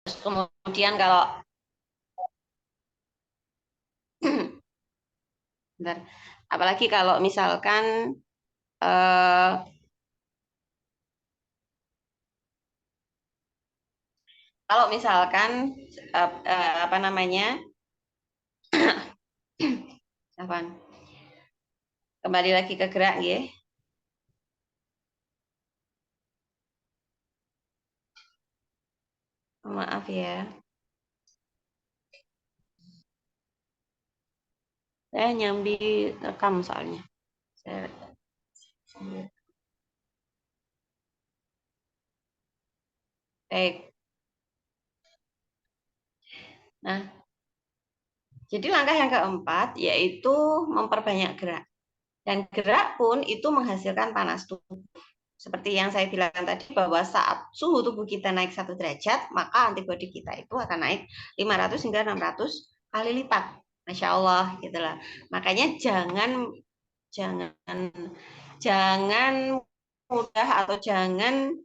Kemudian kalau bentar, apalagi kalau misalkan eh, kalau misalkan apa namanya? Apaan? Kembali lagi ke gerak ya. Maaf ya. Saya nyambi rekam soalnya. Saya, baik. Nah, jadi langkah yang keempat yaitu memperbanyak gerak. Dan gerak pun itu menghasilkan panas tubuh. Seperti yang saya bilang tadi bahwa saat suhu tubuh kita naik 1 derajat, maka antibodi kita itu akan naik 500 hingga 600 kali lipat. Masya Allah, gitulah. Makanya jangan jangan mudah atau jangan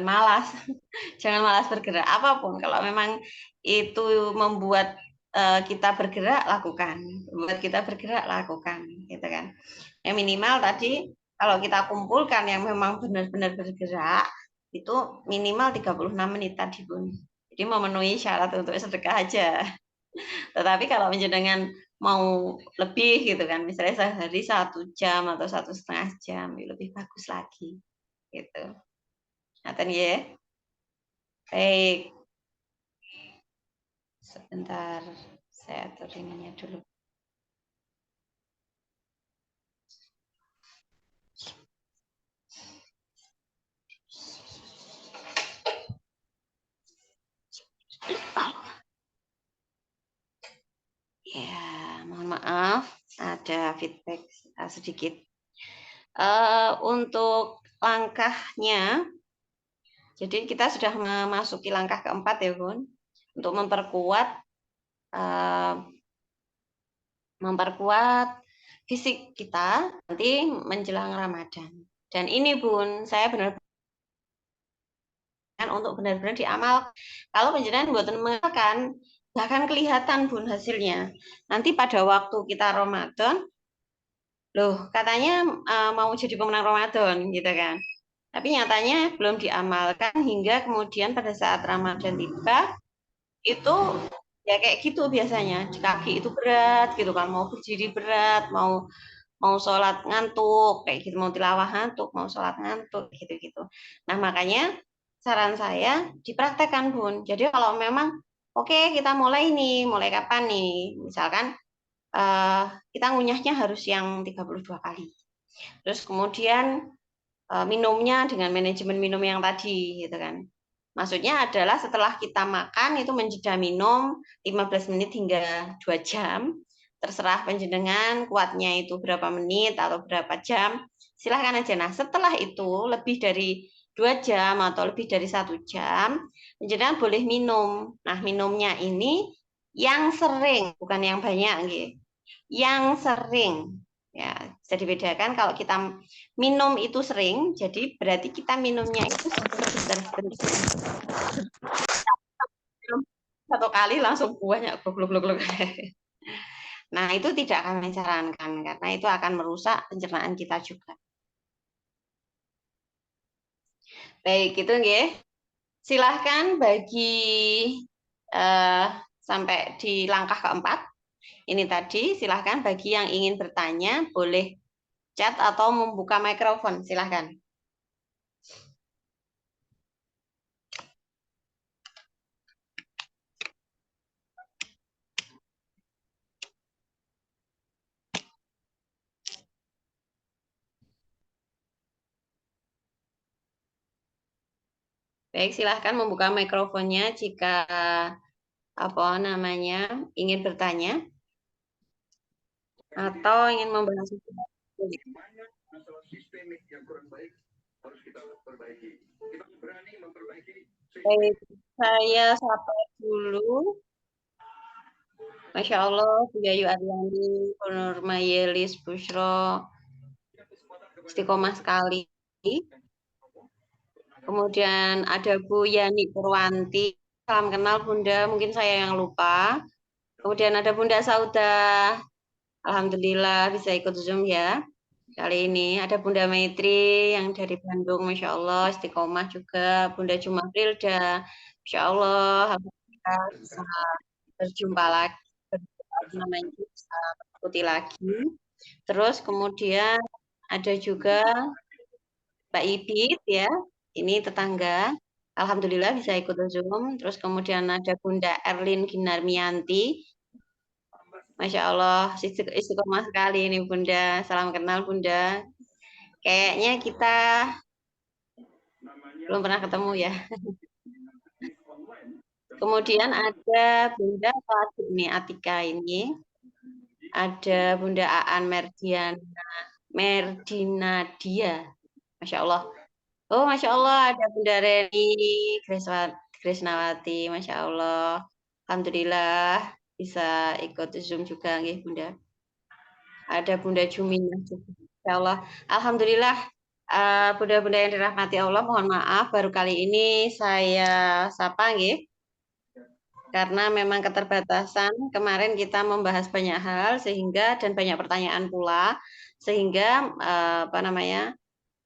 malas, jangan malas bergerak apapun. Kalau memang itu membuat kita bergerak, lakukan. Membuat kita bergerak, lakukan, gitu kan. Yang minimal tadi kalau kita kumpulkan yang memang benar-benar bergerak itu minimal 36 menit tadi pun. Jadi memenuhi syarat untuk sedekah aja. Tetapi kalau menjenengan mau lebih gitu kan, misalnya sehari 1 jam atau 1,5 jam, lebih bagus lagi gitu. Ngaten ya. Baik, sebentar saya atur ininya dulu. Ya, mohon maaf ada feedback sedikit. Untuk langkahnya, jadi kita sudah memasuki langkah keempat ya Bun, untuk uh, memperkuat fisik kita nanti menjelang Ramadan. Dan ini Bun, saya benar-benar untuk benar-benar diamal. Kalau penjenengan buatan mengamalkan, bahkan kelihatan Bun hasilnya. Nanti pada waktu kita Ramadan, loh katanya mau jadi pemenang Ramadan gitu kan. Tapi nyatanya belum diamalkan hingga kemudian pada saat Ramadan tiba, itu ya kayak gitu biasanya. Di kaki itu berat gitu kan, mau berdiri berat, mau mau sholat ngantuk, kayak gitu, mau tilawah ngantuk, mau sholat ngantuk, gitu-gitu. Nah makanya saran saya dipraktekkan Bun. Jadi kalau memang oke kita mulai nih, mulai kapan nih? Misalkan uh, kita ngunyahnya harus yang 32 kali. Terus kemudian minumnya dengan manajemen minum yang tadi gitu kan. Maksudnya adalah setelah kita makan itu menjeda minum 15 menit hingga 2 jam. Terserah penjenengan kuatnya itu berapa menit atau berapa jam. Silahkan aja. Nah setelah itu lebih dari 2 jam atau lebih dari 1 jam, penjenengan boleh minum. Nah minumnya ini yang sering, bukan yang banyak. Gitu. Yang sering. Ya, bisa dibedakan kalau kita minum itu sering, jadi berarti kita minumnya itu sebentar. Satu kali langsung banyak gluk. Nah, itu tidak kami sarankan karena itu akan merusak pencernaan kita juga. Baik, itu nggih. Silahkan bagi eh, sampai di langkah keempat. Ini tadi silahkan bagi yang ingin bertanya boleh chat atau membuka mikrofon, silahkan. Baik, silahkan membuka mikrofonnya jika apa namanya ingin bertanya atau ingin membahas sesuatu. Baik, saya sapa dulu. Masya Allah, Bu Yayu Ariani, Bu Nurma Yelis, Bushro, istiqomah sekali. Kemudian ada Bu Yani Purwanti, salam kenal Bunda, mungkin saya yang lupa. Kemudian ada Bunda Sauda, alhamdulillah bisa ikut Zoom ya. Kali ini ada Bunda Maitri yang dari Bandung, Masya Allah, istiqomah juga. Bunda Jumah Prilda, Masya Allah, alhamdulillah bisa berjumpa lagi, namanya bisa ikuti lagi. Terus kemudian ada juga Mbak Ibit ya, ini tetangga. Alhamdulillah bisa ikut Zoom. Terus kemudian ada Bunda Erlin Ginarmianti. Masya Allah, istiqomah sekali ini Bunda. Salam kenal Bunda. Kayaknya kita belum pernah ketemu ya. Kemudian ada Bunda ini Atika ini. Ada Bunda Aan Merdinadia. Masya Allah. Oh, Masya Allah ada Bunda Reni Krisnawati. Masya Allah. Alhamdulillah bisa ikut Zoom juga nggih Bunda. Ada Bunda Juminah juga. Masya Allah. Alhamdulillah Bunda-bunda yang dirahmati Allah, mohon maaf baru kali ini saya sapa nggih. Karena memang keterbatasan, kemarin kita membahas banyak hal sehingga dan banyak pertanyaan pula sehingga apa namanya?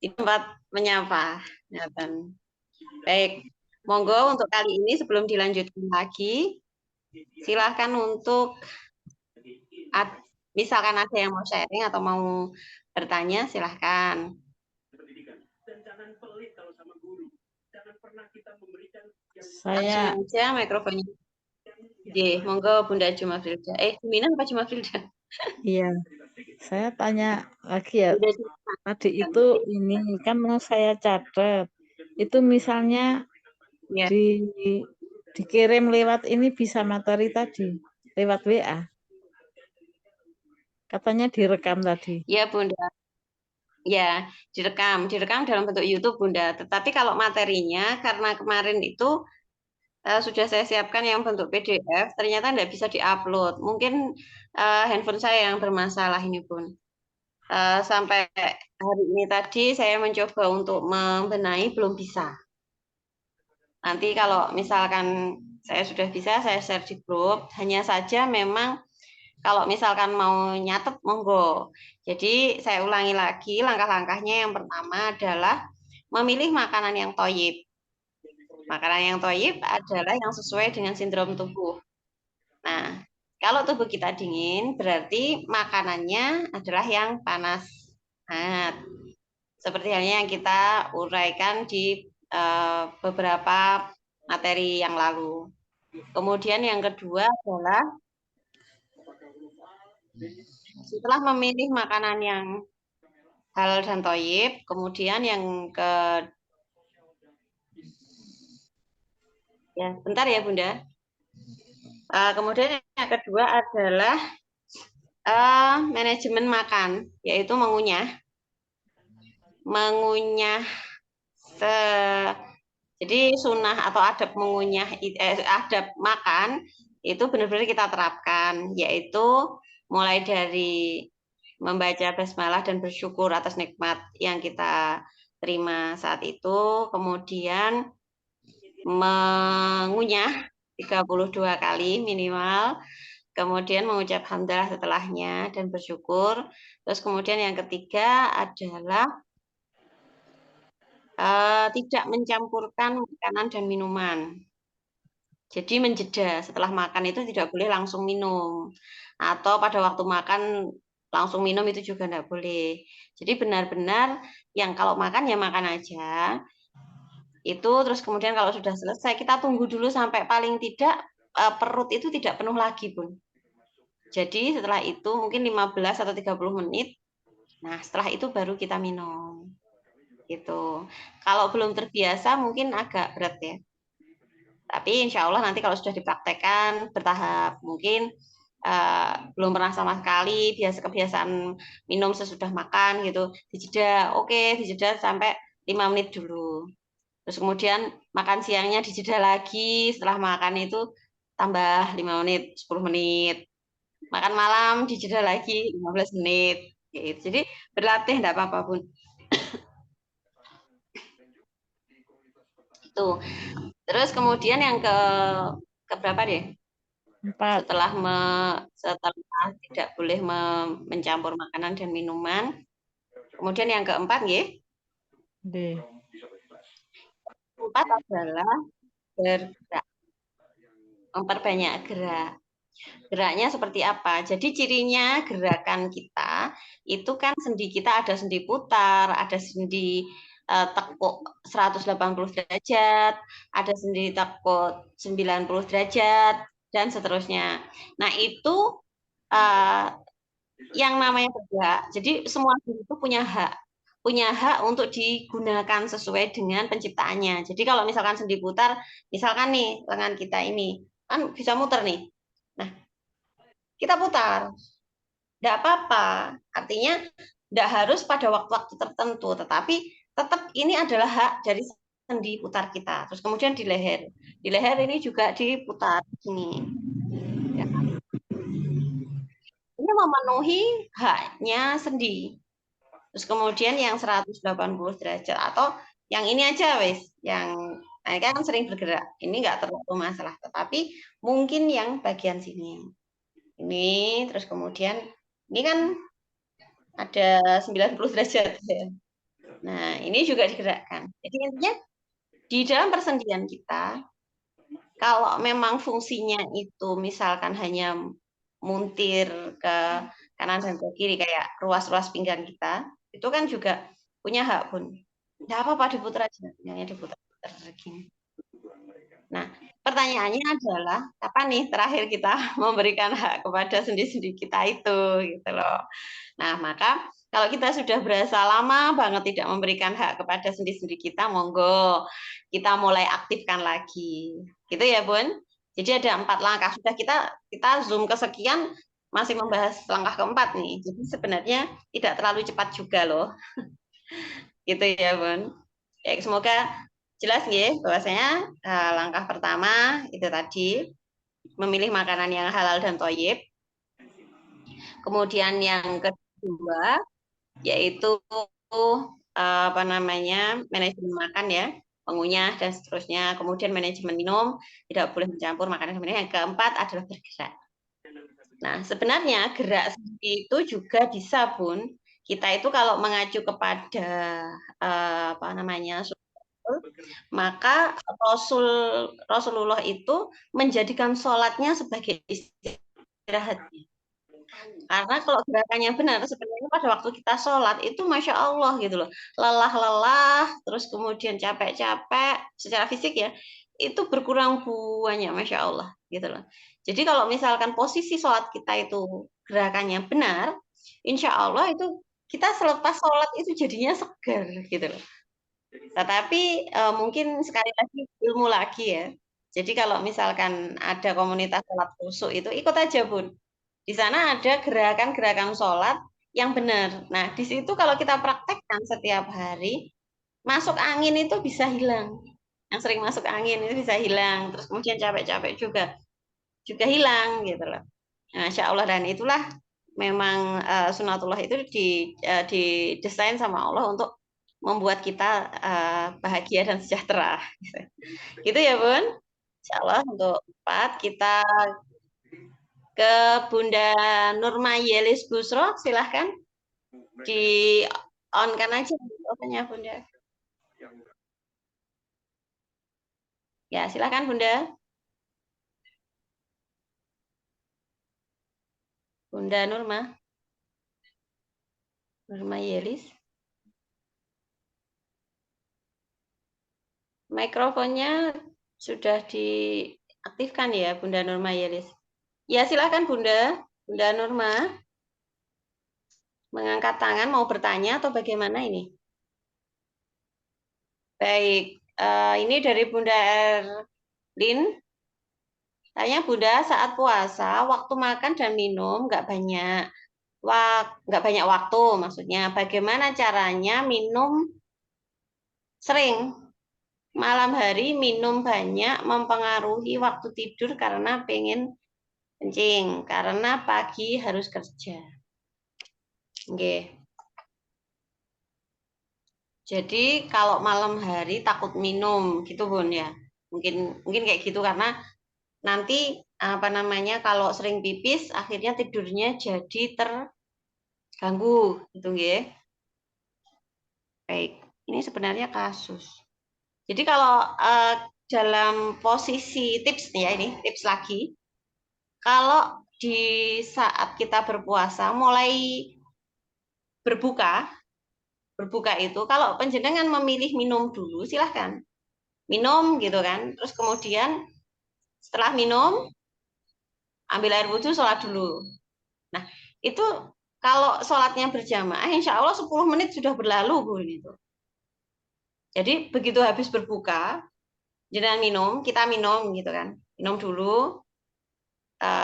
Di tempat menyapa. Baik, monggo untuk kali ini sebelum dilanjutkan lagi, silahkan untuk misalkan ada yang mau sharing atau mau bertanya, silahkan. Saya langsung aja mikrofonnya. Monggo Bunda Juma Filda. Jumina apa Juma Filda? iya, saya tanya lagi ya. Bunda Tadi itu ini kan mau saya catat. Itu misalnya ya. dikirim lewat ini bisa materi tadi, lewat WA. Katanya direkam tadi. Ya Bunda. Ya, direkam dalam bentuk YouTube Bunda. Tetapi kalau materinya karena kemarin itu sudah saya siapkan yang bentuk PDF, ternyata tidak bisa diupload. Mungkin handphone saya yang bermasalah ini Bun. Sampai hari ini tadi saya mencoba untuk membenahi belum bisa. Nanti kalau misalkan saya sudah bisa, saya share di grup. Hanya saja memang kalau misalkan mau nyatet, monggo. Jadi saya ulangi lagi langkah-langkahnya. Yang pertama adalah memilih makanan yang toyib. Makanan yang toyib adalah yang sesuai dengan sindrom tubuh. Nah, kalau tubuh kita dingin, berarti makanannya adalah yang panas. Nah, seperti halnya yang kita uraikan di beberapa materi yang lalu. Kemudian yang kedua adalah setelah memilih makanan yang halal dan toyib, kemudian yang ya bentar ya Bunda. Kemudian yang kedua adalah manajemen makan, yaitu mengunyah jadi sunnah atau adab adab makan itu benar-benar kita terapkan, yaitu mulai dari membaca basmalah dan bersyukur atas nikmat yang kita terima saat itu, kemudian mengunyah 32 kali minimal, kemudian mengucap hamdalah setelahnya dan bersyukur. Terus kemudian yang ketiga adalah tidak mencampurkan makanan dan minuman. Jadi menjeda, setelah makan itu tidak boleh langsung minum. Atau pada waktu makan langsung minum itu juga tidak boleh. Jadi benar-benar yang kalau makan ya makan aja. Itu terus kemudian kalau sudah selesai kita tunggu dulu sampai paling tidak perut itu tidak penuh lagi, Bun. Jadi setelah itu mungkin 15 atau 30 menit. Nah, setelah itu baru kita minum. Gitu. Kalau belum terbiasa mungkin agak berat ya. Tapi insya Allah nanti kalau sudah dipraktekkan bertahap, mungkin belum pernah sama sekali, kebiasaan minum sesudah makan gitu, dijeda, oke, dijeda sampai 5 menit dulu. Terus kemudian makan siangnya dijeda lagi, setelah makan itu tambah 5 menit, 10 menit. Makan malam dijeda lagi 15 menit. Gitu. Jadi berlatih enggak apa-apa, Bun. Tuh. Terus kemudian yang ke berapa deh? 4. Setelah tidak boleh mencampur makanan dan minuman. Kemudian yang keempat, nggih. D. Keempat adalah bergerak. Memperbanyak gerak. Geraknya seperti apa? Jadi cirinya gerakan kita itu kan sendi kita ada sendi putar, ada sendi tekuk 180 derajat, ada sendi tekuk 90 derajat, dan seterusnya. Nah, itu uh, yang namanya bergerak. Jadi semua sendi itu punya hak untuk digunakan sesuai dengan penciptaannya. Jadi kalau misalkan sendi putar, misalkan nih lengan kita ini kan bisa muter nih. Nah, kita putar. Tidak apa-apa. Artinya tidak harus pada waktu-waktu tertentu, tetapi tetap ini adalah hak dari sendi putar kita. Terus kemudian di leher. Di leher ini juga diputar ini. Ya. Ini memenuhi haknya sendi. Terus kemudian yang 180 derajat atau yang ini aja wes, yang nah, kan sering bergerak. Ini enggak terlalu masalah, tetapi mungkin yang bagian sini. Ini terus kemudian ini kan ada 90 derajat. Nah, ini juga digerakkan. Jadi intinya di dalam persendian kita, kalau memang fungsinya itu misalkan hanya muntir ke kanan dan ke kiri kayak ruas-ruas pinggang kita, itu kan juga punya hak pun. Tidak apa-apa diputar aja, pinggangnya diputar gini. Nah, pertanyaannya adalah kapan nih terakhir kita memberikan hak kepada sendi-sendi kita itu, gitu loh. Nah, maka kalau kita sudah berasa lama banget tidak memberikan hak kepada sendi-sendi kita, monggo kita mulai aktifkan lagi. Gitu ya, Bun? Jadi ada 4 langkah. Sudah kita zoom kesekian masih membahas langkah keempat nih. Jadi sebenarnya tidak terlalu cepat juga loh. Gitu ya, Bun. Ya, semoga jelas ya bahwasanya langkah pertama itu tadi memilih makanan yang halal dan thayyib. Kemudian yang kedua yaitu apa namanya manajemen makan ya, mengunyah dan seterusnya. Kemudian manajemen minum, tidak boleh mencampur makanan dan minum. Yang keempat adalah bergerak. Nah, sebenarnya gerak itu juga bisa, Bun. Kita itu kalau mengacu kepada apa namanya maka Rasulullah itu menjadikan sholatnya sebagai istirahat. Karena kalau gerakannya benar, sebenarnya pada waktu kita sholat itu Masya Allah gitu loh. Lelah-lelah, terus kemudian capek-capek secara fisik ya, itu berkurang banyak Masya Allah gitu loh. Jadi kalau misalkan posisi sholat kita itu gerakannya benar, Insya Allah itu kita selepas sholat itu jadinya segar gitu loh. Tetapi mungkin sekali lagi ilmu lagi ya. Jadi kalau misalkan ada komunitas sholat khusyuk itu ikut aja Bun. Di sana ada gerakan-gerakan sholat yang benar. Nah di situ kalau kita praktekkan setiap hari, masuk angin itu bisa hilang. Yang sering masuk angin itu bisa hilang. Terus kemudian capek-capek juga hilang gitu loh. Nah, Insya Allah dan itulah memang sunatullah itu didesain sama Allah untuk membuat kita bahagia dan sejahtera. Gitu ya, Bun. Insya Allah untuk 4 kita ke Bunda Nurma Yelis Busro, silahkan di on kan aja opennya Bunda. Ya, silahkan Bunda. Bunda Nurma Yelis. Mikrofonnya sudah diaktifkan ya, Bunda Nurma Yelis. Ya, silakan Bunda Nurma. Mengangkat tangan mau bertanya atau bagaimana ini? Baik, ini dari Bunda Erlin. Tanya Bunda, saat puasa, waktu makan dan minum nggak banyak waktu, maksudnya bagaimana caranya minum sering? Malam hari minum banyak mempengaruhi waktu tidur karena pengen kencing, karena pagi harus kerja. Oke. Jadi kalau malam hari takut minum gitu Bun ya. Mungkin kayak gitu karena nanti apa namanya kalau sering pipis akhirnya tidurnya jadi terganggu gitu nggih. Baik, ini sebenarnya kasus. Jadi kalau dalam posisi tips nih ya ini tips lagi. Kalau di saat kita berpuasa mulai berbuka, berbuka itu kalau penjenengan memilih minum dulu silahkan minum gitu kan. Terus kemudian setelah minum ambil air wudhu sholat dulu. Nah itu kalau sholatnya berjamaah insya Allah 10 menit sudah berlalu Bu gitu. Jadi begitu habis berbuka jangan minum, kita minum gitu kan. Minum dulu,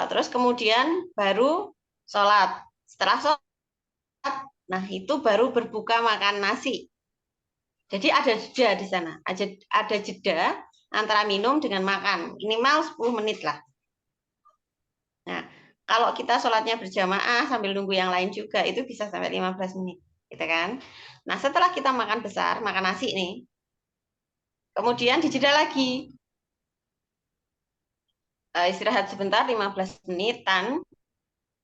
terus kemudian baru sholat. Setelah sholat, nah itu baru berbuka makan nasi. Jadi ada jeda di sana, ada jeda antara minum dengan makan, minimal 10 menit lah. Nah, kalau kita sholatnya berjamaah sambil nunggu yang lain juga, itu bisa sampai 15 menit. Gitu kan? Nah, setelah kita makan besar, makan nasi nih, kemudian dijeda lagi. Istirahat sebentar, 15 menitan,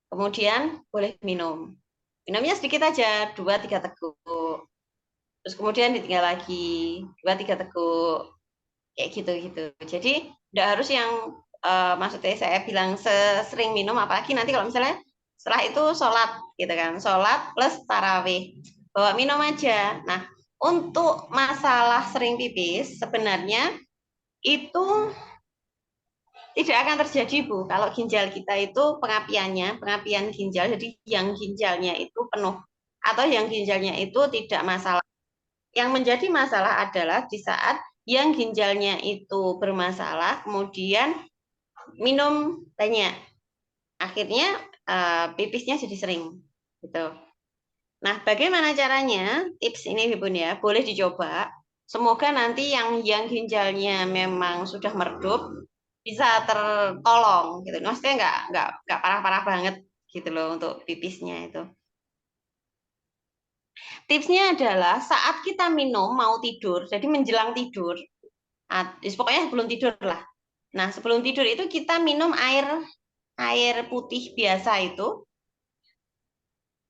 kemudian boleh minum. Minumnya sedikit aja, 2-3 teguk. Terus kemudian ditinggal lagi, 2-3 teguk. Kayak gitu-gitu. Jadi tidak harus yang maksudnya saya bilang sering minum, apalagi nanti kalau misalnya setelah itu sholat gitu kan, sholat plus tarawih, bawa minum aja. Nah, untuk masalah sering pipis sebenarnya itu tidak akan terjadi Bu kalau ginjal kita itu pengapian ginjal, jadi yang ginjalnya itu penuh atau yang ginjalnya itu tidak masalah. Yang menjadi masalah adalah di saat yang ginjalnya itu bermasalah, kemudian minum banyak, akhirnya pipisnya jadi sering, gitu. Nah, bagaimana caranya? Tips ini, Ibu ya, boleh dicoba. Semoga nanti yang ginjalnya memang sudah meredup bisa tertolong, gitu. Maksudnya nggak parah-parah banget, gitu loh untuk pipisnya itu. Tipsnya adalah saat kita minum mau tidur, jadi menjelang tidur, pokoknya sebelum tidur lah. Nah, sebelum tidur itu kita minum air putih biasa itu.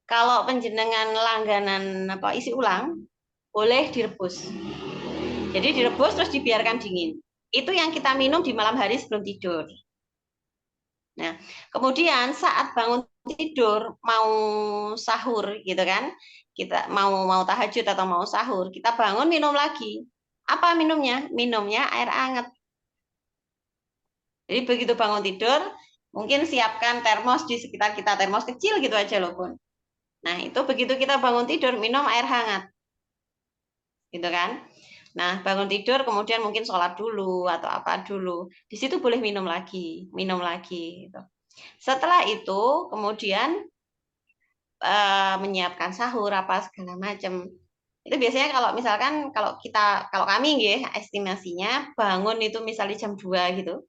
Kalau penjenengan langganan apa isi ulang, boleh direbus. Jadi direbus terus dibiarkan dingin. Itu yang kita minum di malam hari sebelum tidur. Nah, kemudian saat bangun tidur mau sahur gitu kan, kita mau tahajud atau mau sahur, kita bangun minum lagi. Apa minumnya? Minumnya air hangat. Jadi begitu bangun tidur, mungkin siapkan termos di sekitar kita, termos kecil gitu aja loh Bun. Nah itu begitu kita bangun tidur, minum air hangat. Gitu kan. Nah bangun tidur kemudian mungkin sholat dulu atau apa dulu. Di situ boleh minum lagi. Gitu. Setelah itu kemudian menyiapkan sahur apa segala macam. Itu biasanya kalau misalkan kalau kami nggih estimasinya bangun itu misalnya jam 2 gitu.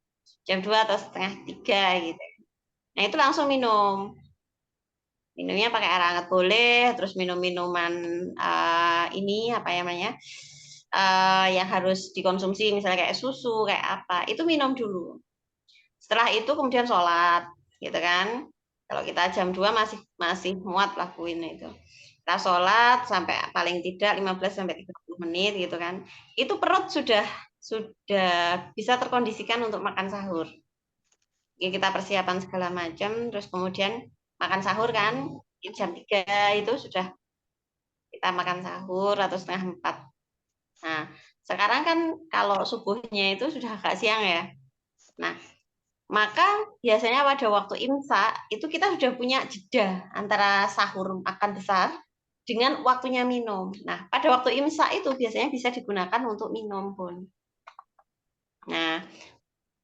Jam 2 atau setengah 3 gitu. Nah, itu langsung minum. Minumnya pakai air hangat boleh, terus minum minuman ini apa namanya? Yang harus dikonsumsi misalnya kayak susu, kayak apa. Itu minum dulu. Setelah itu kemudian sholat, gitu kan. Kalau kita jam 2 masih muat lakuin itu. Kita sholat sampai paling tidak 15 sampai 30 menit gitu kan. Itu perut sudah bisa terkondisikan untuk makan sahur. Ya, kita persiapan segala macam, terus kemudian makan sahur kan, jam 3 itu sudah kita makan sahur atau setengah 4. Nah, sekarang kan kalau subuhnya itu sudah agak siang ya. Nah, maka biasanya pada waktu imsak itu kita sudah punya jeda antara sahur makan besar dengan waktunya minum. Nah, pada waktu imsak itu biasanya bisa digunakan untuk minum pun. Nah,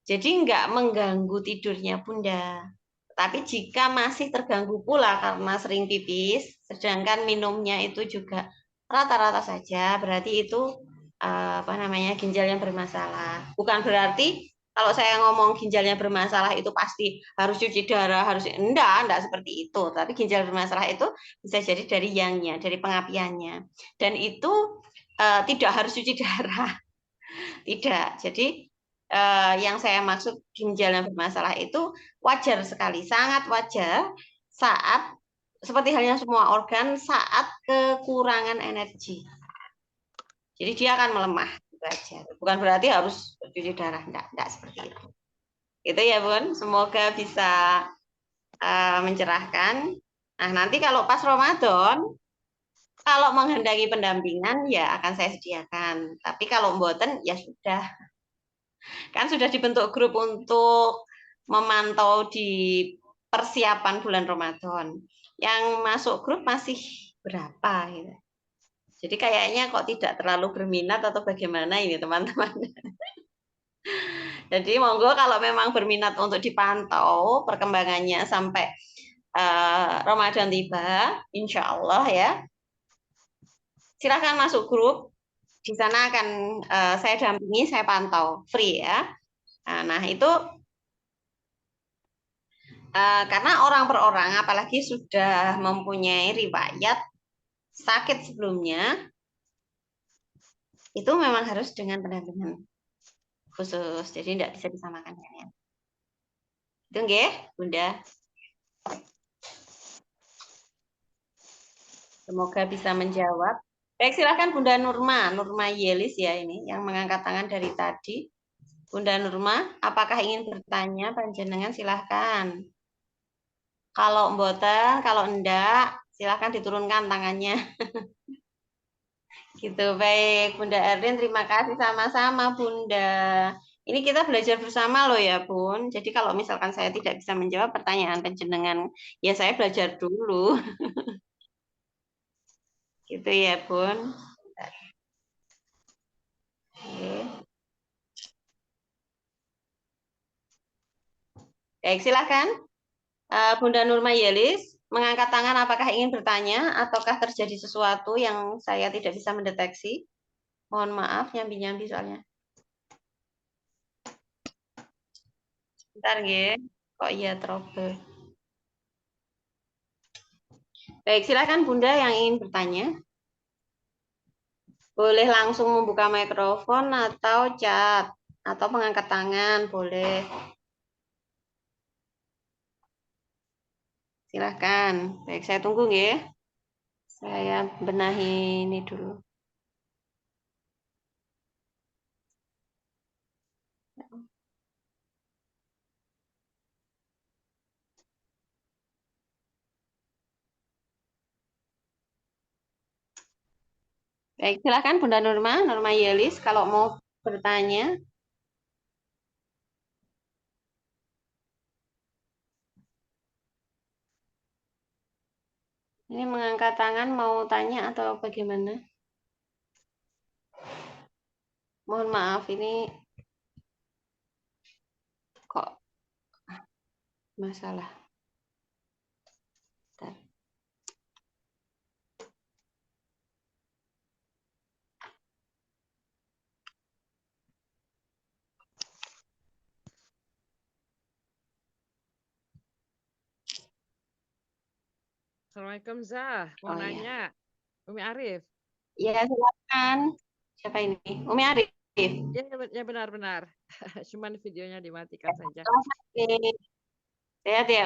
jadi nggak mengganggu tidurnya Bunda. Tapi jika masih terganggu pula karena sering pipis, sedangkan minumnya itu juga rata-rata saja, berarti itu apa namanya ginjal yang bermasalah. Bukan berarti kalau saya ngomong ginjalnya bermasalah itu pasti harus cuci darah, harus enggak seperti itu. Tapi ginjal bermasalah itu bisa jadi dari yangnya, dari pengapiannya. Dan itu tidak harus cuci darah. Tidak. Jadi yang saya maksud ginjal yang bermasalah itu wajar sekali, sangat wajar saat seperti halnya semua organ saat kekurangan energi. Jadi dia akan melemah, itu aja. Bukan berarti harus cuci darah, enggak seperti itu. Itu ya Bun, semoga bisa mencerahkan. Nah nanti kalau pas Ramadan, kalau menghendaki pendampingan ya akan saya sediakan. Tapi kalau mboten ya sudah. Kan sudah dibentuk grup untuk memantau di persiapan bulan Ramadan. Yang masuk grup masih berapa gitu. Jadi kayaknya kok tidak terlalu berminat atau bagaimana ini teman-teman. Jadi monggo kalau memang berminat untuk dipantau perkembangannya sampai Ramadan tiba, insya Allah ya. Silahkan masuk grup. Di sana akan saya dampingi, saya pantau, free ya. Nah itu karena orang per orang, apalagi sudah mempunyai riwayat sakit sebelumnya, itu memang harus dengan pendampingan khusus. Jadi tidak bisa disamakan ya. Itu nggih, Bunda. Semoga bisa menjawab. Baik, silakan Bunda Nurma, Nurma Yelis ya ini yang mengangkat tangan dari tadi. Bunda Nurma, apakah ingin bertanya? Panjenengan silahkan. Kalau mboten, kalau enggak, silahkan diturunkan tangannya. Gitu, baik. Bunda Erlin, terima kasih sama-sama, Bunda. Ini kita belajar bersama loh ya, Bun. Jadi kalau misalkan saya tidak bisa menjawab pertanyaan panjenengan, ya saya belajar dulu. Gitu ya, Bun. Oke. Baik, silahkan. Bunda Nurma Yelis, mengangkat tangan apakah ingin bertanya ataukah terjadi sesuatu yang saya tidak bisa mendeteksi? Mohon maaf, nyambi-nyambi soalnya. Bentar, nggih. Kok iya trouble. Baik, silakan Bunda yang ingin bertanya. Boleh langsung membuka mikrofon atau chat atau mengangkat tangan, boleh. Silahkan. Baik, saya tunggu ya. Saya benahi ini dulu. Baik, silahkan Bunda Nurma, Nurma Yelis, kalau mau bertanya. Ini mengangkat tangan mau tanya atau bagaimana? Mohon maaf, ini kok masalah. Bentar. Assalamualaikum Zah, mau Oh ya. nanya, Umi Arif. Ya, silakan. Siapa ini? Umi Arif. Ya benar-benar. Cuman videonya dimatikan saja. Oke. Sehat ya,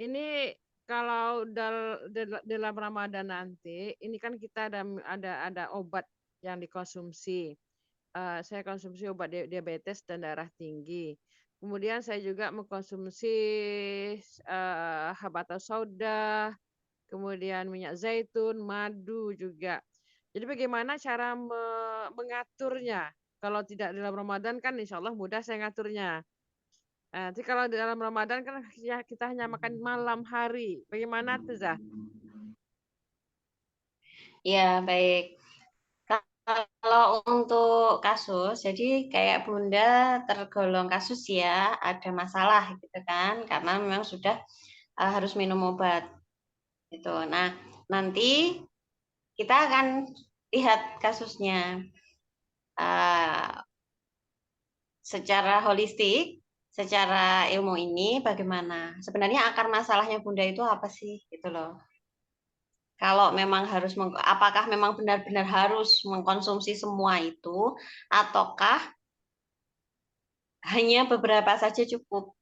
Ini kalau dalam Ramadan nanti, ini kan kita ada obat yang dikonsumsi. Saya konsumsi obat diabetes dan darah tinggi. Kemudian saya juga mengkonsumsi habatus sauda, kemudian minyak zaitun, madu juga. Jadi bagaimana cara mengaturnya? Kalau tidak dalam Ramadan kan insya Allah mudah saya ngaturnya. Nanti kalau dalam Ramadan kan ya kita hanya makan malam hari. Bagaimana tuh, Zah? Ya, baik. Kalau untuk kasus, jadi kayak Bunda tergolong kasus ya, ada masalah gitu kan, karena memang sudah harus minum obat. Gitu. Nah, nanti kita akan lihat kasusnya secara holistik, secara ilmu ini bagaimana. Sebenarnya akar masalahnya Bunda itu apa sih, gitu loh. Kalau memang harus, apakah memang benar-benar harus mengkonsumsi semua itu, ataukah hanya beberapa saja cukup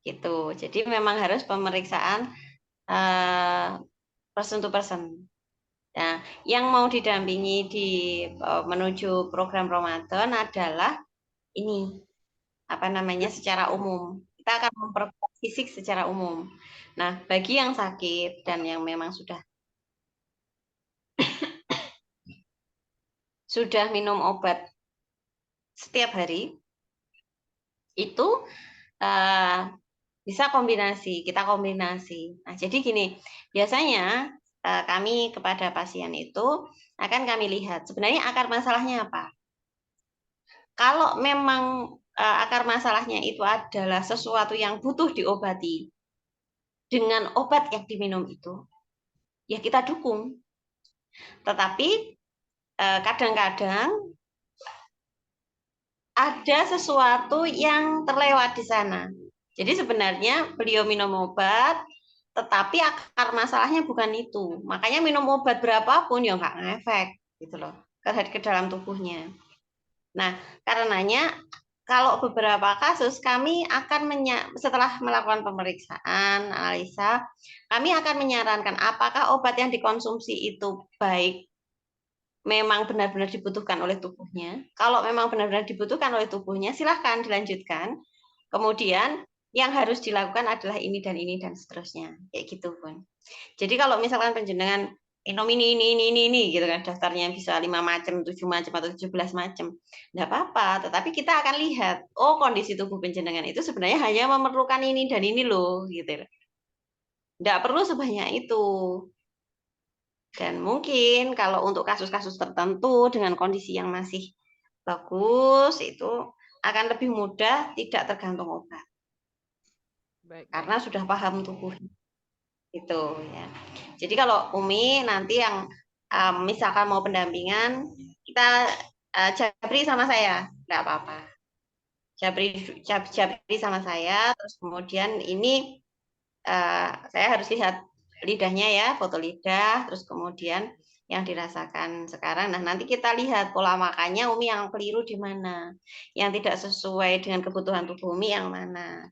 gitu. Jadi memang harus pemeriksaan person to person. Nah, yang mau didampingi di menuju program Ramadan adalah ini apa namanya secara umum. Kita akan memperkuat fisik secara umum. Nah, bagi yang sakit dan yang memang sudah minum obat setiap hari, itu bisa kombinasi, kita kombinasi. Nah, jadi gini, biasanya kami kepada pasien itu akan kami lihat sebenarnya akar masalahnya apa. Kalau memang akar masalahnya itu adalah sesuatu yang butuh diobati dengan obat yang diminum itu, ya kita dukung. Tetapi kadang-kadang ada sesuatu yang terlewat di sana. Jadi sebenarnya beliau minum obat, tetapi akar masalahnya bukan itu. Makanya minum obat berapapun ya nggak ngefek gitu loh ke dalam tubuhnya. Nah, karenanya kalau beberapa kasus kami akan setelah melakukan pemeriksaan, analisa, kami akan menyarankan apakah obat yang dikonsumsi itu baik memang benar-benar dibutuhkan oleh tubuhnya. Kalau memang benar-benar dibutuhkan oleh tubuhnya, silahkan dilanjutkan. Kemudian yang harus dilakukan adalah ini dan seterusnya. Kayak gitu, Bun. Jadi kalau misalkan penjenengan minum ini gitu kan, daftarnya bisa 5 macam, 7 macam atau 17 macam. Enggak apa-apa, tetapi kita akan lihat, oh kondisi tubuh penjenengan itu sebenarnya hanya memerlukan ini dan ini loh, gitu. Enggak perlu sebanyak itu. Dan mungkin kalau untuk kasus-kasus tertentu dengan kondisi yang masih bagus, itu akan lebih mudah tidak tergantung obat. Baik, Karena sudah paham tubuhnya. Itu ya. Jadi kalau Umi nanti yang misalkan mau pendampingan, kita Jabri sama saya, nggak apa-apa. Jabri sama saya, terus kemudian ini saya harus lihat lidahnya ya, foto lidah, terus kemudian yang dirasakan sekarang. Nah, nanti kita lihat pola makannya Umi yang keliru di mana, yang tidak sesuai dengan kebutuhan tubuh Umi yang mana.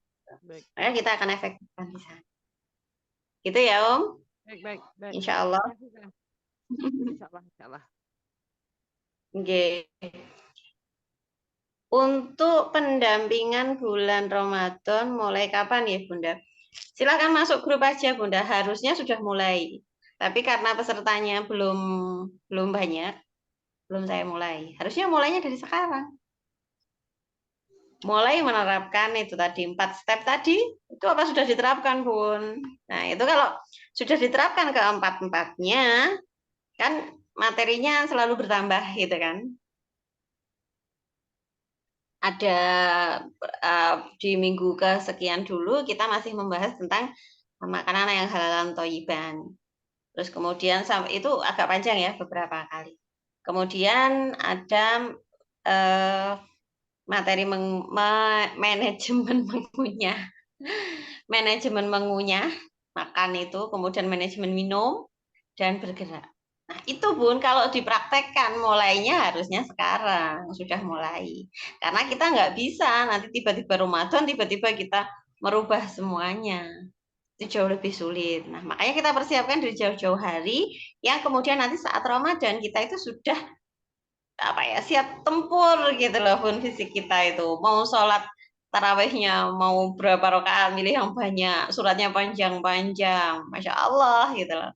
baik, Maka kita akan efektifkan di sana. Gitu ya, Om? baik. Insya Allah. Insya Allah. Oke. Untuk pendampingan bulan Ramadan mulai kapan ya, Bunda? Silakan masuk grup aja, Bunda. Harusnya sudah mulai. Tapi karena pesertanya belum banyak, belum saya mulai. Harusnya mulainya dari sekarang. Mulai menerapkan itu tadi 4 step tadi, itu apa sudah diterapkan, Bun? Nah, itu kalau sudah diterapkan keempat-empatnya, kan materinya selalu bertambah gitu kan. Ada di minggu kesekian dulu kita masih membahas tentang makanan yang halalan toyiban. Terus kemudian itu agak panjang ya beberapa kali. Kemudian ada materi manajemen mengunyah, manajemen mengunyah makan itu, kemudian manajemen minum dan bergerak. Nah, itu Bun, kalau dipraktekkan mulainya harusnya sekarang, sudah mulai. Karena kita nggak bisa nanti tiba-tiba Ramadan, tiba-tiba kita merubah semuanya. Itu jauh lebih sulit. Nah, makanya kita persiapkan dari jauh-jauh hari, yang kemudian nanti saat Ramadan kita itu sudah apa ya siap tempur gitu loh Bun, fisik kita itu. Mau sholat tarawihnya, mau berapa rakaat, milih yang banyak, suratnya panjang-panjang, Masya Allah gitu loh.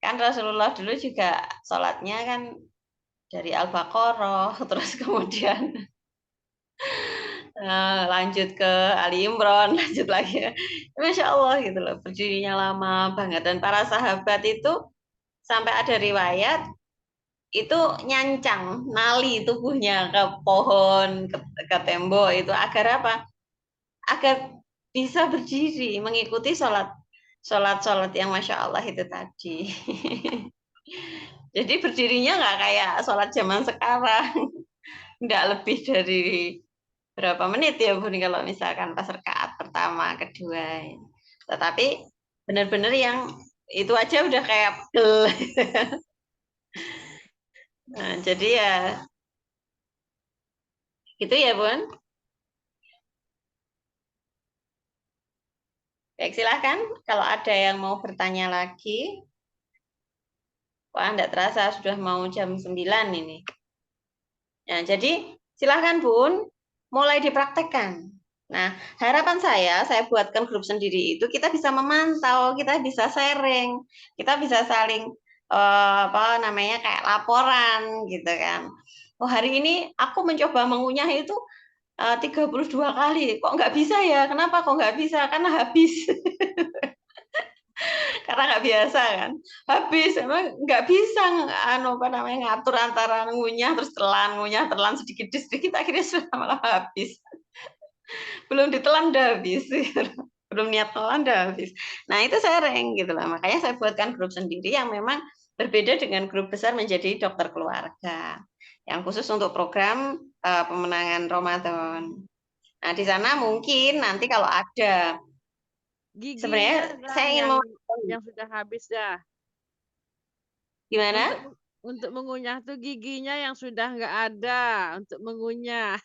Kan Rasulullah dulu juga sholatnya kan dari Al-Baqarah, terus kemudian lanjut ke Ali Imran, lanjut lagi. Masya Allah gitu loh, berdirinya lama banget. Dan para sahabat itu sampai ada riwayat, itu nyancang, nali tubuhnya ke pohon, ke tembok itu. Agar apa? Agar bisa berdiri, mengikuti sholat yang Masya Allah itu tadi. Jadi berdirinya nggak kayak sholat zaman sekarang. Nggak lebih dari berapa menit ya Bun kalau misalkan pas rakaat pertama, kedua. Tetapi benar-benar yang itu aja udah kayak pegel. Nah, jadi ya gitu ya, Bun. Baik, silahkan kalau ada yang mau bertanya lagi. Wah, enggak terasa sudah mau jam 9 ini. Nah, jadi silahkan Bun, mulai dipraktekkan. Nah, harapan saya buatkan grup sendiri itu kita bisa memantau, kita bisa sharing, kita bisa saling apa namanya kayak laporan gitu kan. Oh, hari ini aku mencoba mengunyah itu 32 kali. Kok nggak bisa ya? Kenapa kok nggak bisa? Karena habis. Karena nggak biasa kan. Habis, emang nggak bisa anu apa namanya ngatur antara ngunyah terus telan, ngunyah telan sedikit akhirnya sudah malah habis. Belum ditelan udah habis. Belum niat telan udah habis. Nah, itu sharing gitu lah. Makanya saya buatkan grup sendiri yang memang berbeda dengan grup besar menjadi dokter keluarga. Yang khusus untuk program pemenangan Ramadan. Nah, di sana mungkin nanti kalau ada Giginya sebenarnya dah saya ingin mau yang sudah habis dah. gimana? Untuk mengunyah tuh giginya yang sudah nggak ada untuk mengunyah.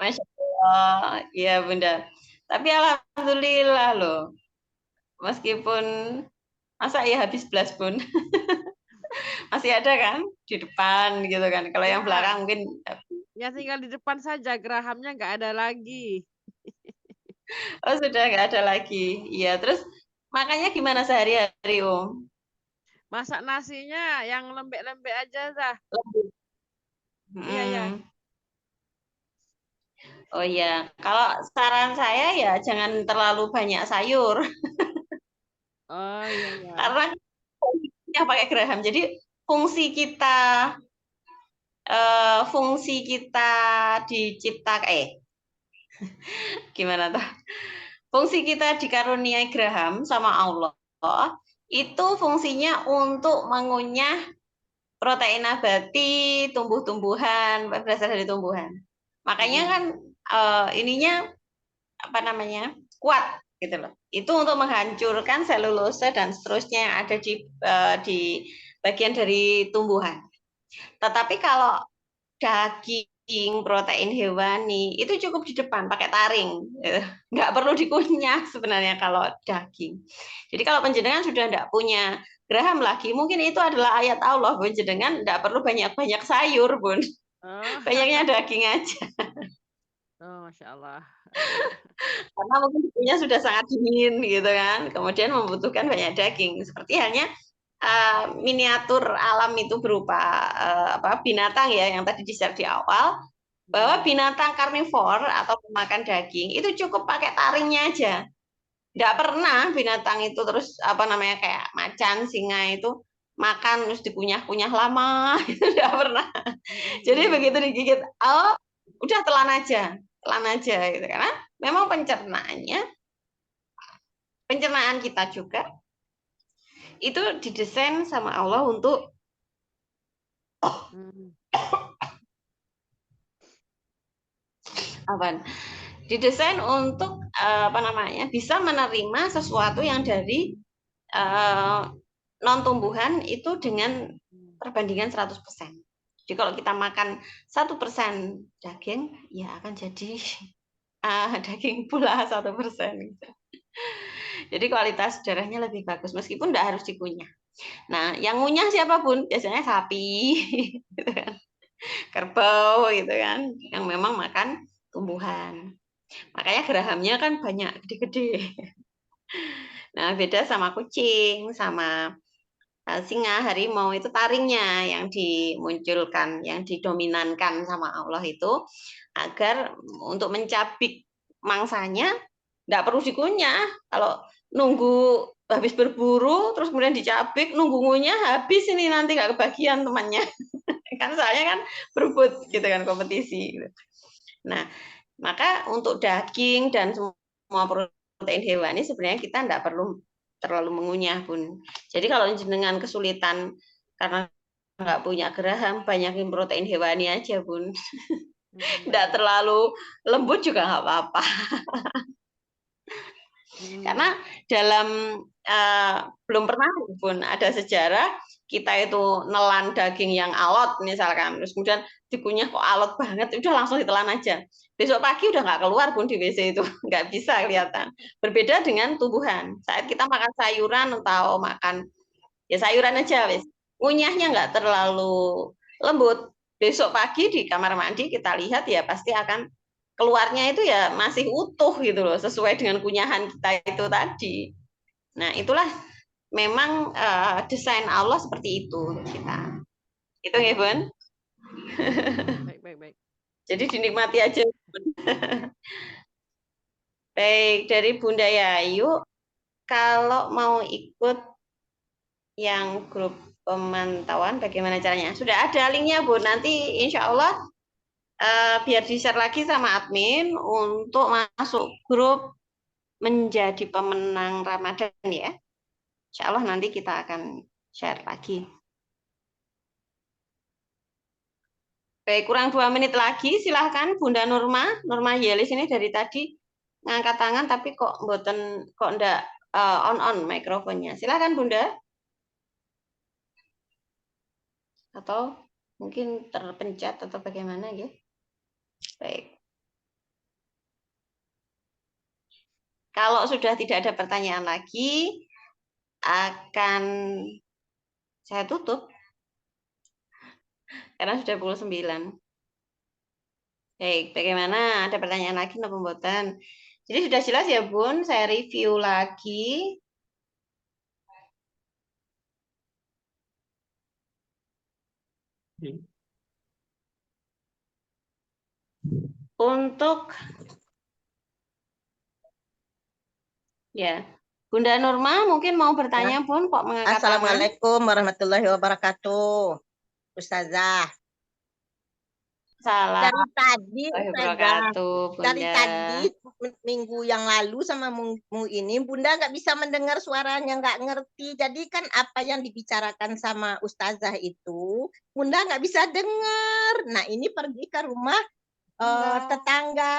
Masya Allah, ya Bunda. Tapi alhamdulillah loh, meskipun masa ya habis belas pun masih ada kan di depan gitu kan. Kalau yang Ya, belakang mungkin ya tinggal di depan saja, gerahamnya nggak ada lagi. oh sudah nggak ada lagi. Iya, terus makanya gimana sehari-hari Om? Masak nasinya yang lembek-lembek aja dah. Iya, ya. Hmm. Oh iya, kalau saran saya ya jangan terlalu banyak sayur Oh, iya, ya. karena yang pakai geraham. Jadi fungsi kita fungsi kita diciptakan gimana tuh? Fungsi kita dikaruniai geraham sama Allah itu fungsinya untuk mengunyah protein nabati, tumbuh-tumbuhan, berasal dari tumbuhan. Makanya kan ininya apa namanya kuat gitu loh. Itu untuk menghancurkan selulose dan seterusnya yang ada di bagian dari tumbuhan. Tetapi kalau daging, protein hewani itu cukup di depan pakai taring, nggak perlu dikunyah sebenarnya kalau daging. Jadi kalau penjenengan sudah nggak punya geraham lagi, mungkin itu adalah ayat Allah, penjenengan nggak perlu banyak-banyak sayur, Bun. Oh, Banyaknya daging aja. oh, Masya Allah. Karena mungkin tubuhnya sudah sangat dingin gitu kan, kemudian membutuhkan banyak daging. Seperti halnya miniatur alam itu berupa apa binatang ya yang tadi di-share di awal, bahwa binatang karnivor atau pemakan daging itu cukup pakai taringnya aja. Nggak pernah binatang itu terus apa namanya kayak macan, singa itu makan terus dikunyah-kunyah lama, itu nggak pernah. Jadi begitu digigit, oh udah telan aja gitu karena memang pencernaan kita juga itu didesain sama Allah untuk apa? Didesain untuk apa namanya bisa menerima sesuatu yang dari non tumbuhan itu dengan perbandingan 100%. Jadi kalau kita makan 1% daging, ya akan jadi daging pula 1%. Gitu. Jadi kualitas darahnya lebih bagus meskipun tidak harus dikunyah. Nah, yang ngunyah siapapun biasanya sapi, gitu kan, kerbau, gitu kan, yang memang makan tumbuhan. Makanya gerahamnya kan banyak gede-gede. Nah, beda sama kucing, sama singa, harimau itu taringnya yang dimunculkan, yang didominankan sama Allah itu agar untuk mencabik mangsanya tidak perlu dikunyah. Kalau nunggu habis berburu terus kemudian dicabik, nunggu ngunyah habis ini nanti nggak kebagian temannya. Kan soalnya kan berebut gitu kan kompetisi. Nah, maka untuk daging dan semua protein hewani sebenarnya kita tidak perlu terlalu mengunyah pun. Jadi kalau jenengan kesulitan karena nggak punya geraham, banyakin protein hewani aja Bun. Tidak terlalu lembut juga nggak apa-apa. Karena dalam belum pernah Bun ada sejarah kita itu nelan daging yang alot misalkan, terus kemudian dikunyah kok alot banget, udah langsung ditelan aja. Besok pagi udah nggak keluar Bun di WC itu, nggak bisa kelihatan. Berbeda dengan tumbuhan. Saat kita makan sayuran atau makan ya sayuran aja wis, ngunyahnya nggak terlalu lembut. Besok pagi di kamar mandi kita lihat ya pasti akan keluarnya itu ya masih utuh gitu loh, sesuai dengan kunyahan kita itu tadi. Nah, itulah memang desain Allah seperti itu untuk kita. Itu ya, Bun. Baik. Jadi dinikmati aja. Bun. Baik, dari Bunda Yayu, kalau mau ikut yang grup pemantauan, bagaimana caranya? Sudah ada linknya, Bu. Nanti insya Allah biar di-share lagi sama admin untuk masuk grup menjadi pemenang Ramadan ya. Insya Allah nanti kita akan share lagi. Baik, kurang 2 menit lagi. Silahkan Bunda Nurma Yelis ini dari tadi ngangkat tangan tapi kok enggak on mikrofonnya. Silahkan Bunda. Atau mungkin terpencet atau bagaimana ya. Baik. Kalau sudah tidak ada pertanyaan lagi, akan saya tutup. Karena sudah pukul 9. Baik, bagaimana? Ada pertanyaan lagi atau pembuatan? Jadi sudah jelas ya Bun, saya review lagi. Untuk ya, Bunda Nurma mungkin mau bertanya Bun, kok mengangkat tangan? Assalamualaikum warahmatullahi wabarakatuh, Ustazah. Salam. Dari tadi, Wabarakatuh, Bunda. dari tadi minggu yang lalu sama minggu ini, Bunda nggak bisa mendengar suaranya, nggak ngerti. Jadi kan apa yang dibicarakan sama Ustazah itu, Bunda nggak bisa dengar. Nah ini pergi ke rumah tetangga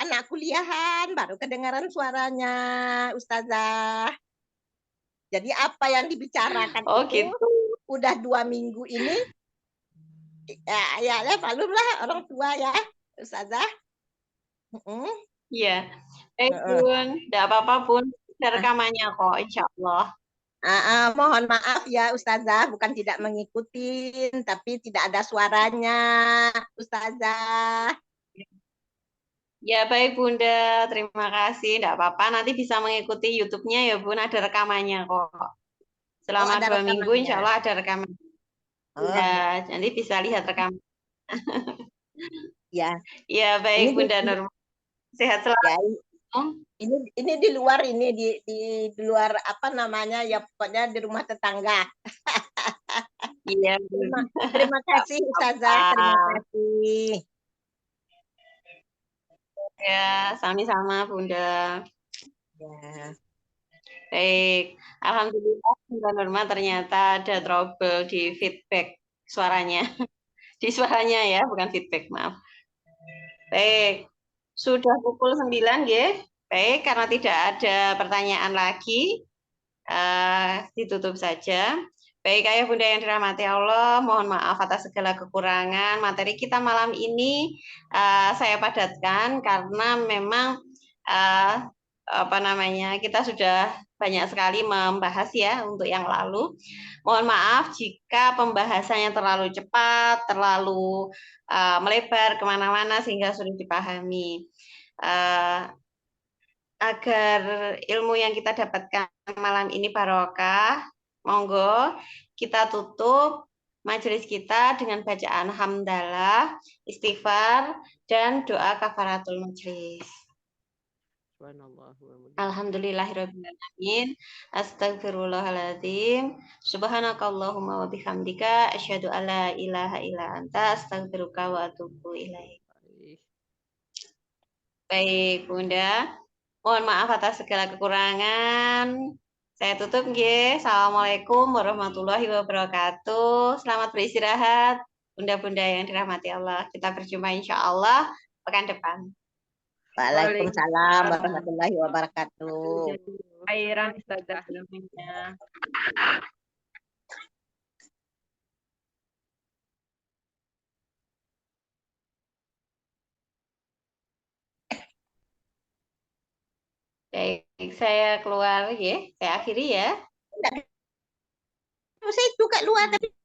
anak kuliahan, baru kedengaran suaranya Ustazah. Jadi apa yang dibicarakan itu gitu. udah 2 minggu ini. Ya, maklumlah orang tua ya, Ustazah. Iya. Bun, enggak apa-apa Bun, ada rekamannya kok, insya Allah. Mohon maaf ya Ustazah, bukan tidak mengikuti, tapi tidak ada suaranya, Ustazah. Ya baik Bunda, terima kasih. Enggak apa-apa, nanti bisa mengikuti YouTube-nya ya Bun, ada rekamannya kok. Selama 2 minggu insya Allah ada rekaman. Ya, nanti bisa lihat rekaman. Ya. Ya baik Bunda Nurma. Sehat selalu. Ya, ini di luar di luar apa namanya ya, pokoknya di rumah tetangga. Iya. Terima kasih Ustazah, terima kasih. Ya, sami-sama Bunda. Ya. Baik, alhamdulillah Bunda Nurma ternyata ada trouble di feedback suaranya. Di suaranya ya, bukan feedback, maaf. Baik, sudah pukul 9 ya. Baik, karena tidak ada pertanyaan lagi, ditutup saja. Baik, Ayah Bunda yang dirahmati Allah, mohon maaf atas segala kekurangan. Materi kita malam ini saya padatkan karena memang kita sudah banyak sekali membahas ya untuk yang lalu. Mohon maaf jika pembahasannya terlalu cepat, terlalu melebar kemana-mana sehingga sulit dipahami. Agar ilmu yang kita dapatkan malam ini barokah, monggo kita tutup majelis kita dengan bacaan hamdalah, istighfar, dan doa kafaratul majelis. Alhamdulillahirrahmanirrahim. Astagfirullahaladzim. Subhanakallahumma wa bihamdika. Asyhadu an la ilaha illa anta. Astagfiruka wa atubu ilaik. Baik, Bunda. Mohon maaf atas segala kekurangan. Saya tutup, nggih. Assalamualaikum warahmatullahi wabarakatuh. Selamat beristirahat, Bunda-bunda yang dirahmati Allah. Kita berjumpa insya Allah pekan depan. Waalaikumsalam warahmatullahi wabarakatuh. Khairan Ustazah ilmunya. Baik, saya keluar ya. Saya akhiri ya. Saya itu kat luar tapi